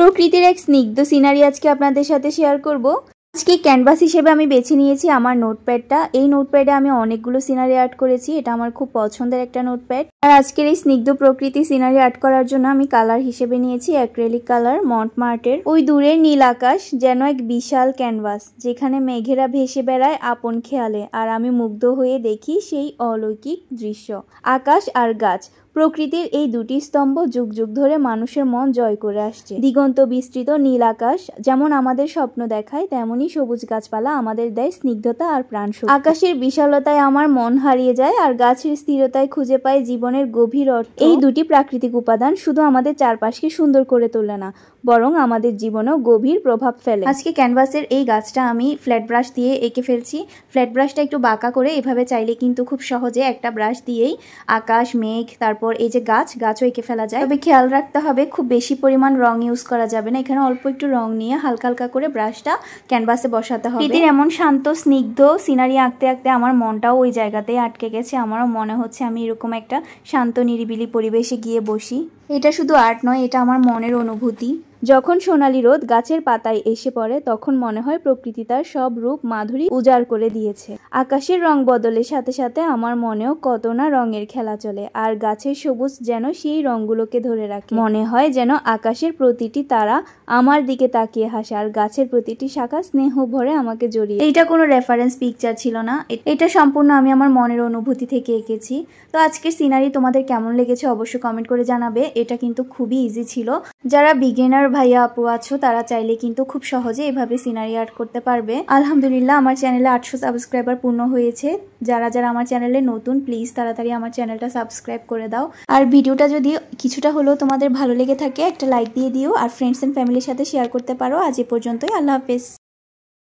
প্রকৃতির এক স্নিগ্ধ সিনারি আজকে আপনাদের সাথে শেয়ার করব। আজকে ক্যানভাস হিসেবে আমি বেছে নিয়েছি আমার নোটপ্যাডটা। এই নোটপ্যাডে আমি অনেকগুলো সিনারি আর্ট করেছি, এটা আমার খুব পছন্দের একটা নোটপ্যাড। আর আজকের এই স্নিগ্ধ প্রকৃতি সিনারি আর্ট করার জন্য আমি কালার হিসেবে নিয়েছি অ্যাক্রিলিক কালার মন্টমার্টের। ওই দূরের নীল আকাশ যেন এক বিশাল ক্যানভাস, যেখানে মেঘেরা ভেসে বেড়ায় আপন খেয়ালে, আর আমি মুগ্ধ হয়ে দেখি সেই অলৌকিক দৃশ্য। আকাশ আর গাছ, প্রকৃতির এই দুটি স্তম্ভ যুগ যুগ ধরে মানুষের মন জয় করে আসছে। দিগন্ত বিস্তৃত নীল আকাশ যেমন আমাদের স্বপ্ন দেখায়, তেমনি সবুজ গাছপালা আমাদের দেয় স্নিগ্ধতা আর প্রাণশক্তি। আকাশের বিশালতায় আমার মন হারিয়ে যায়, আর গাছের স্থিরতায় খুঁজে পায় জীবনের গভীর অর্থ। এই দুটি প্রাকৃতিক উপাদান শুধু আমাদের চারপাশকে সুন্দর করে তোলে না, বরং আমাদের জীবনেও গভীর প্রভাব ফেলে। আজকে ক্যানভাসের এই গাছটা আমি ফ্ল্যাট ব্রাশ দিয়ে এঁকে ফেলছি। ফ্ল্যাট ব্রাশটা একটু বাঁকা করে, এভাবে চাইলে কিন্তু খুব সহজে একটা ব্রাশ দিয়েই আকাশ, মেঘ, তারপর এই যে গাছও এঁকে ফেলা যায়। তবে খেয়াল রাখতে হবে খুব বেশি পরিমাণ রং ইউজ করা যাবে না। এখানে অল্প একটু রং নিয়ে হালকা হালকা করে ব্রাশটা ক্যানভাসে বসাতে হবে। প্রকৃতির এমন শান্ত স্নিগ্ধ সিনারি আঁকতে আঁকতে আমার মনটাও ওই জায়গাতেই আটকে গেছে। আমারও মনে হচ্ছে আমি এরকম একটা শান্ত নিরিবিলি পরিবেশে গিয়ে বসি। এটা শুধু আর্ট নয়, এটা আমার মনের অনুভূতি। যখন সোনালী রোদ গাছের পাতায় এসে পড়ে, তখন মনে হয় প্রকৃতি তার সব রূপ মাধুরী উজাড় করে দিয়েছে। আকাশের রং বদলের সাথে সাথে আমার মনেও কত না রঙের খেলা চলে, আর গাছের সবুজ যেন সেই রঙগুলোকে ধরে রাখে। মনে হয় যেন আকাশের প্রতিটি তারা আমার দিকে তাকিয়ে হাসে, আর গাছের প্রতিটি শাখা স্নেহ ভরে আমাকে জড়িয়ে। এইটা কোনো রেফারেন্স পিকচার ছিল না, এটা সম্পূর্ণ আমি আমার মনের অনুভূতি থেকে এঁকেছি। তো আজকের সিনারি তোমাদের কেমন লেগেছে অবশ্যই কমেন্ট করে জানাবে। এটা কিন্তু খুবই ইজি ছিল। যারা বিগিনার ভাইয়া আপু আছো, তারা চাইলে কিন্তু খুব সহজে এভাবে সিনারি আর্ট করতে পারবে। আলহামদুলিল্লাহ আমার চ্যানেলে 800 সাবস্ক্রাইবার পূর্ণ হয়েছে। যারা যারা আমার চ্যানেলে নতুন, প্লিজ তাড়াতাড়ি আমার চ্যানেলটা সাবস্ক্রাইব করে দাও। আর ভিডিওটা যদি কিছুটা হলেও তোমাদের ভালো লেগে থাকে, একটা লাইক দিয়ে দিও, আর ফ্রেন্ডস এন্ড ফ্যামিলির সাথে শেয়ার করতে পারো। আজ এ পর্যন্তই, আল্লাহ হাফেজ।